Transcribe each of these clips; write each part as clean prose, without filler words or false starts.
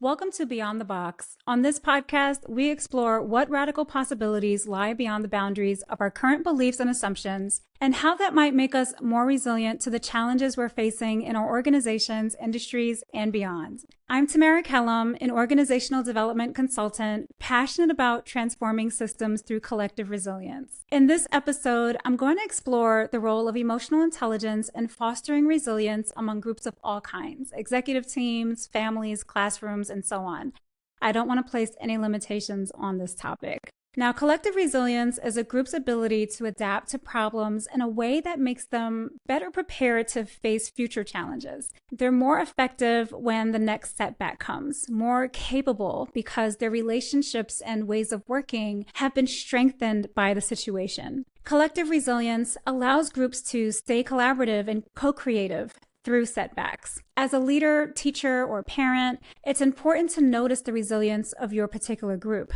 Welcome to Beyond the Box. On this podcast, we explore what radical possibilities lie beyond the boundaries of our current beliefs and assumptions, and how that might make us more resilient to the challenges we're facing in our organizations, industries, and beyond. I'm Tamara Kellam, an organizational development consultant, passionate about transforming systems through collective resilience. In this episode, I'm going to explore the role of emotional intelligence in fostering resilience among groups of all kinds, executive teams, families, classrooms, and so on. I don't want to place any limitations on this topic. Now, collective resilience is a group's ability to adapt to problems in a way that makes them better prepared to face future challenges. They're more effective when the next setback comes, more capable because their relationships and ways of working have been strengthened by the situation. Collective resilience allows groups to stay collaborative and co-creative through setbacks. As a leader, teacher, or parent, it's important to notice the resilience of your particular group.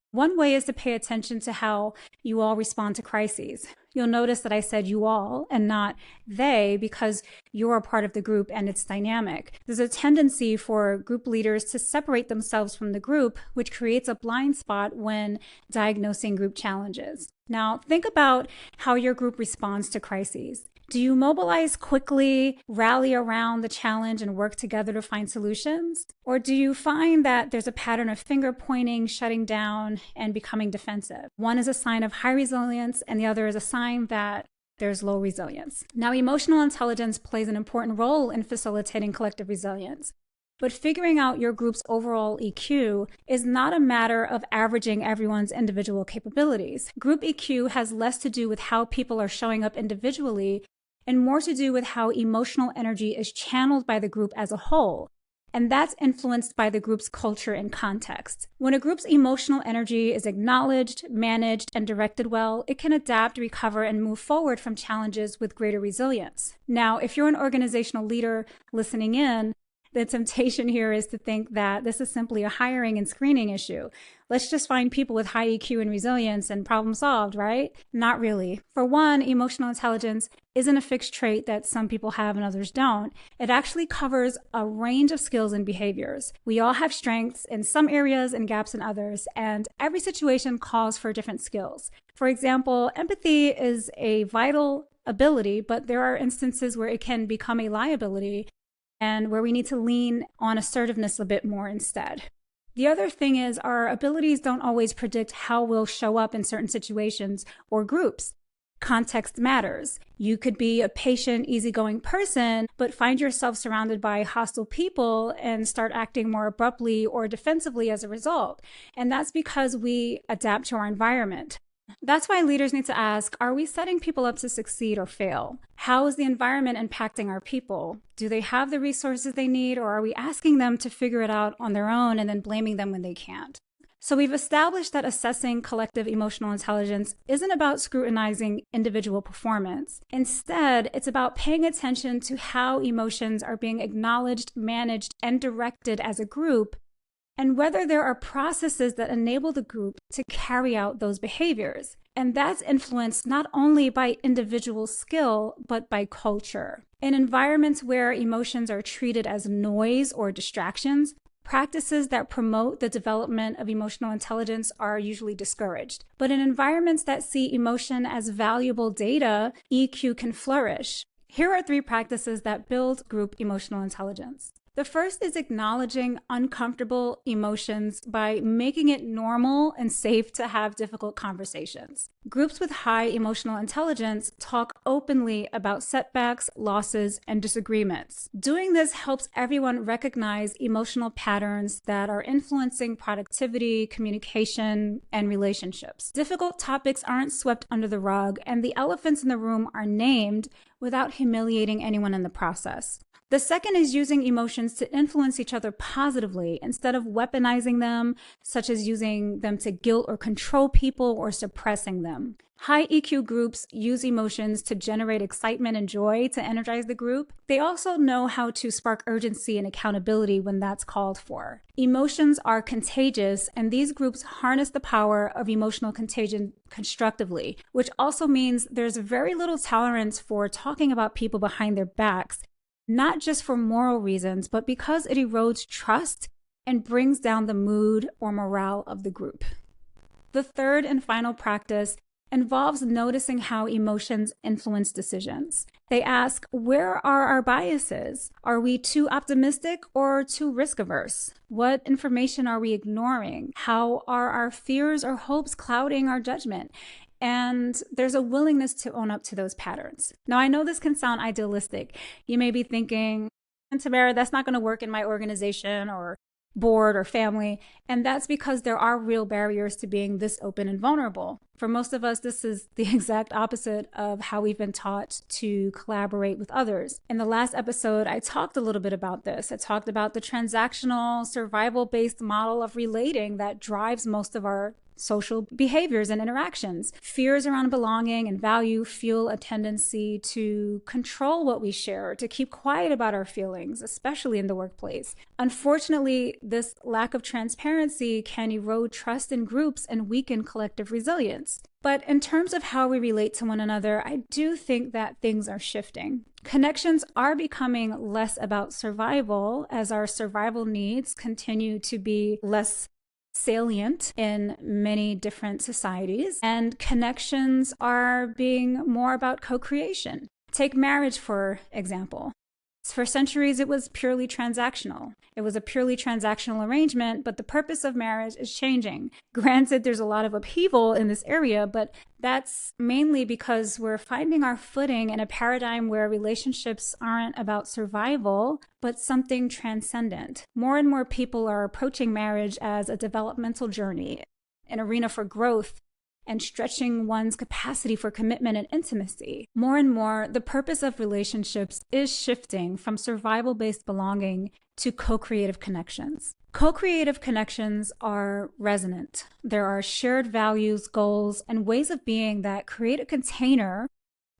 One way is to pay attention to how you all respond to crises. You'll notice that I said you all and not they because you're a part of the group and it's dynamic. There's a tendency for group leaders to separate themselves from the group, which creates a blind spot when diagnosing group challenges. Now, think about how your group responds to crises. Do you mobilize quickly, rally around the challenge, and work together to find solutions? Or do you find that there's a pattern of finger pointing, shutting down, and becoming defensive? One is a sign of high resilience, and the other is a sign that there's low resilience. Now, emotional intelligence plays an important role in facilitating collective resilience. But figuring out your group's overall EQ is not a matter of averaging everyone's individual capabilities. Group EQ has less to do with how people are showing up individually and more to do with how emotional energy is channeled by the group as a whole. And that's influenced by the group's culture and context. When a group's emotional energy is acknowledged, managed, and directed well, it can adapt, recover, and move forward from challenges with greater resilience. Now, if you're an organizational leader listening in, the temptation here is to think that this is simply a hiring and screening issue. Let's just find people with high EQ and resilience and problem solved, right? Not really. For one, emotional intelligence isn't a fixed trait that some people have and others don't. It actually covers a range of skills and behaviors. We all have strengths in some areas and gaps in others, and every situation calls for different skills. For example, empathy is a vital ability, but there are instances where it can become a liability and where we need to lean on assertiveness a bit more instead. The other thing is our abilities don't always predict how we'll show up in certain situations or groups. Context matters. You could be a patient, easygoing person, but find yourself surrounded by hostile people and start acting more abruptly or defensively as a result. And that's because we adapt to our environment. That's why leaders need to ask, are we setting people up to succeed or fail? How is the environment impacting our people? Do they have the resources they need, or are we asking them to figure it out on their own and then blaming them when they can't? So we've established that assessing collective emotional intelligence isn't about scrutinizing individual performance. Instead, it's about paying attention to how emotions are being acknowledged, managed, and directed as a group, and whether there are processes that enable the group to carry out those behaviors. And that's influenced not only by individual skill, but by culture. In environments where emotions are treated as noise or distractions, practices that promote the development of emotional intelligence are usually discouraged. But in environments that see emotion as valuable data, EQ can flourish. Here are 3 practices that build group emotional intelligence. The first is acknowledging uncomfortable emotions by making it normal and safe to have difficult conversations. Groups with high emotional intelligence talk openly about setbacks, losses, and disagreements. Doing this helps everyone recognize emotional patterns that are influencing productivity, communication, and relationships. Difficult topics aren't swept under the rug, and the elephants in the room are named without humiliating anyone in the process. The second is using emotions to influence each other positively instead of weaponizing them, such as using them to guilt or control people or suppressing them. High EQ groups use emotions to generate excitement and joy to energize the group. They also know how to spark urgency and accountability when that's called for. Emotions are contagious, and these groups harness the power of emotional contagion constructively, which also means there's very little tolerance for talking about people behind their backs, not just for moral reasons, but because it erodes trust and brings down the mood or morale of the group. The third and final practice involves noticing how emotions influence decisions. They ask, where are our biases? Are we too optimistic or too risk averse? What information are we ignoring? How are our fears or hopes clouding our judgment? And there's a willingness to own up to those patterns. Now, I know this can sound idealistic. You may be thinking, Tamara, that's not going to work in my organization or board or family. And that's because there are real barriers to being this open and vulnerable. For most of us, this is the exact opposite of how we've been taught to collaborate with others. In the last episode, I talked a little bit about this. I talked about the transactional, survival-based model of relating that drives most of our social behaviors and interactions. Fears around belonging and value fuel a tendency to control what we share, to keep quiet about our feelings, especially in the workplace. Unfortunately, this lack of transparency can erode trust in groups and weaken collective resilience. But in terms of how we relate to one another, I do think that things are shifting. Connections are becoming less about survival as our survival needs continue to be less salient in many different societies, and connections are being more about co-creation. Take marriage, for example. For centuries, it was purely transactional. It was a purely transactional arrangement, but the purpose of marriage is changing. Granted, there's a lot of upheaval in this area, but that's mainly because we're finding our footing in a paradigm where relationships aren't about survival, but something transcendent. More and more people are approaching marriage as a developmental journey, an arena for growth, and stretching one's capacity for commitment and intimacy. More and more, the purpose of relationships is shifting from survival-based belonging to co-creative connections. Co-creative connections are resonant. There are shared values, goals, and ways of being that create a container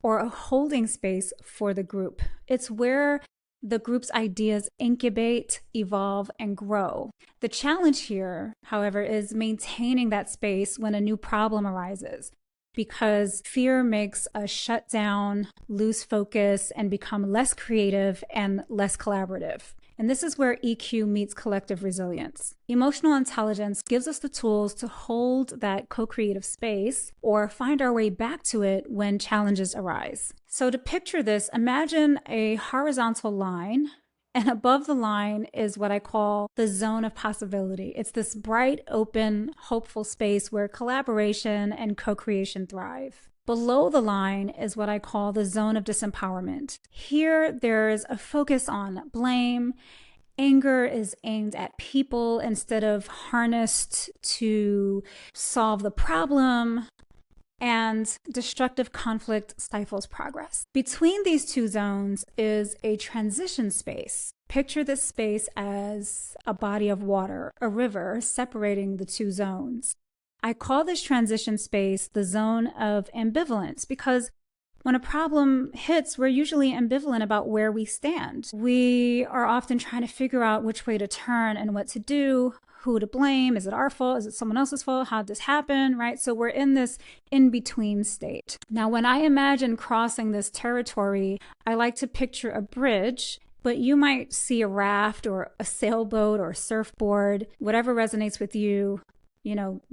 or a holding space for the group. It's where the group's ideas incubate, evolve, and grow. The challenge here, however, is maintaining that space when a new problem arises, because fear makes us shut down, lose focus, and become less creative and less collaborative. And this is where EQ meets collective resilience. Emotional intelligence gives us the tools to hold that co-creative space or find our way back to it when challenges arise. So to picture this, imagine a horizontal line, and above the line is what I call the zone of possibility. It's this bright, open, hopeful space where collaboration and co-creation thrive. Below the line is what I call the zone of disempowerment. Here, there's a focus on blame. Anger is aimed at people instead of harnessed to solve the problem. And destructive conflict stifles progress. Between these two zones is a transition space. Picture this space as a body of water, a river separating the two zones. I call this transition space the zone of ambivalence because when a problem hits, we're usually ambivalent about where we stand. We are often trying to figure out which way to turn and what to do, who to blame. Is it our fault? Is it someone else's fault? How did this happen? Right? So we're in this in-between state. Now, when I imagine crossing this territory, I like to picture a bridge, but you might see a raft or a sailboat or a surfboard, whatever resonates with you.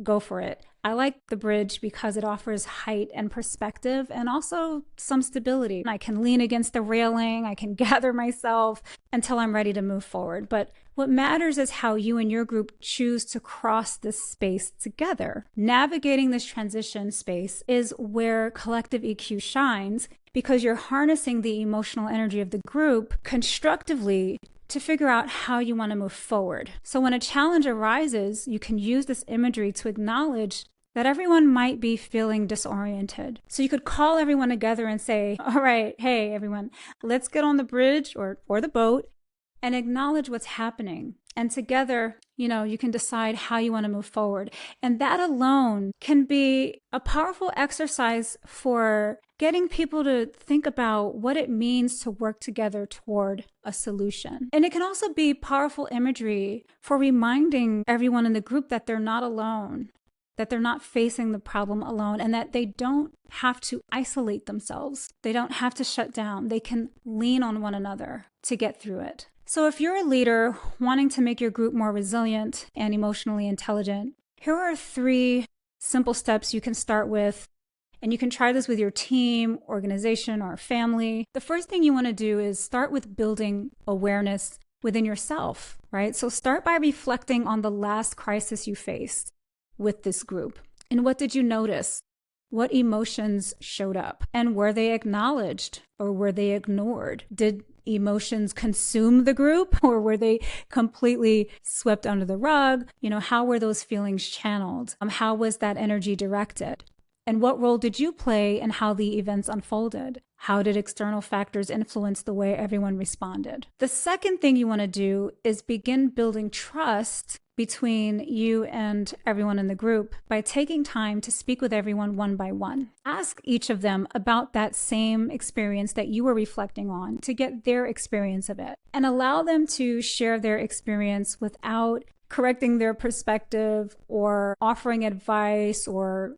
Go for it. I like the bridge because it offers height and perspective and also some stability. I can lean against the railing. I can gather myself until I'm ready to move forward. But what matters is how you and your group choose to cross this space together. Navigating this transition space is where collective EQ shines because you're harnessing the emotional energy of the group constructively to figure out how you want to move forward. So when a challenge arises, you can use this imagery to acknowledge that everyone might be feeling disoriented. So you could call everyone together and say, all right, hey, everyone, let's get on the bridge or the boat and acknowledge what's happening. And together, you can decide how you want to move forward. And that alone can be a powerful exercise for getting people to think about what it means to work together toward a solution. And it can also be powerful imagery for reminding everyone in the group that they're not alone, that they're not facing the problem alone, and that they don't have to isolate themselves. They don't have to shut down. They can lean on one another to get through it. So if you're a leader wanting to make your group more resilient and emotionally intelligent, here are 3 simple steps you can start with. And you can try this with your team, organization, or family. The first thing you want to do is start with building awareness within yourself, right? So start by reflecting on the last crisis you faced with this group. And what did you notice? What emotions showed up? And were they acknowledged or were they ignored? Did emotions consume the group or were they completely swept under the rug? How were those feelings channeled? How was that energy directed? And what role did you play in how the events unfolded? How did external factors influence the way everyone responded? The second thing you want to do is begin building trust between you and everyone in the group by taking time to speak with everyone one by one. Ask each of them about that same experience that you were reflecting on to get their experience of it, and allow them to share their experience without correcting their perspective or offering advice or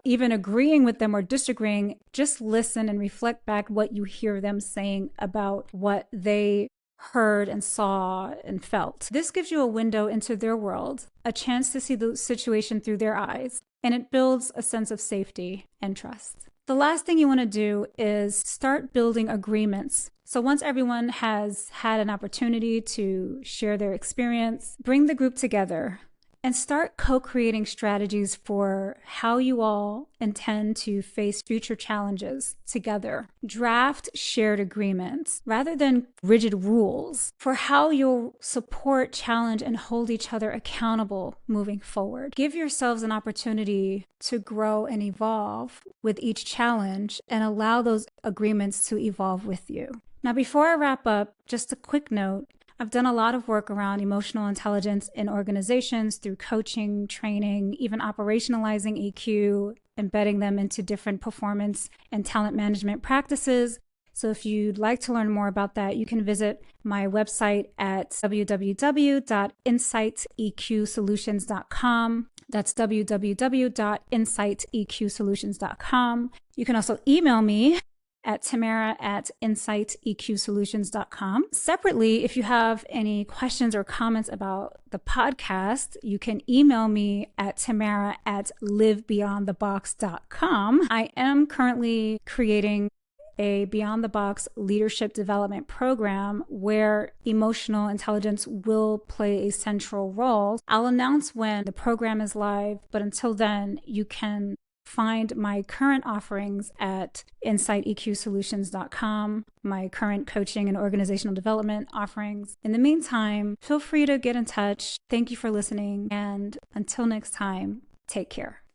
even agreeing with them or disagreeing. Just listen and reflect back what you hear them saying about what they heard and saw and felt. This gives you a window into their world, a chance to see the situation through their eyes, and it builds a sense of safety and trust. The last thing you want to do is start building agreements. So once everyone has had an opportunity to share their experience, bring the group together and start co-creating strategies for how you all intend to face future challenges together. Draft shared agreements rather than rigid rules for how you'll support, challenge, and hold each other accountable moving forward. Give yourselves an opportunity to grow and evolve with each challenge and allow those agreements to evolve with you. Now, before I wrap up, just a quick note. I've done a lot of work around emotional intelligence in organizations through coaching, training, even operationalizing EQ, embedding them into different performance and talent management practices. So if you'd like to learn more about that, you can visit my website at www.insighteqsolutions.com. That's www.insighteqsolutions.com. You can also email me at tamara@insighteqsolutions.com. Separately, if you have any questions or comments about the podcast, you can email me at tamara@livebeyondthebox.com. I am currently creating a Beyond the Box leadership development program where emotional intelligence will play a central role. I'll announce when the program is live, but until then, you can find my current offerings at insighteqsolutions.com, my current coaching and organizational development offerings. In the meantime, feel free to get in touch. Thank you for listening. And until next time, take care.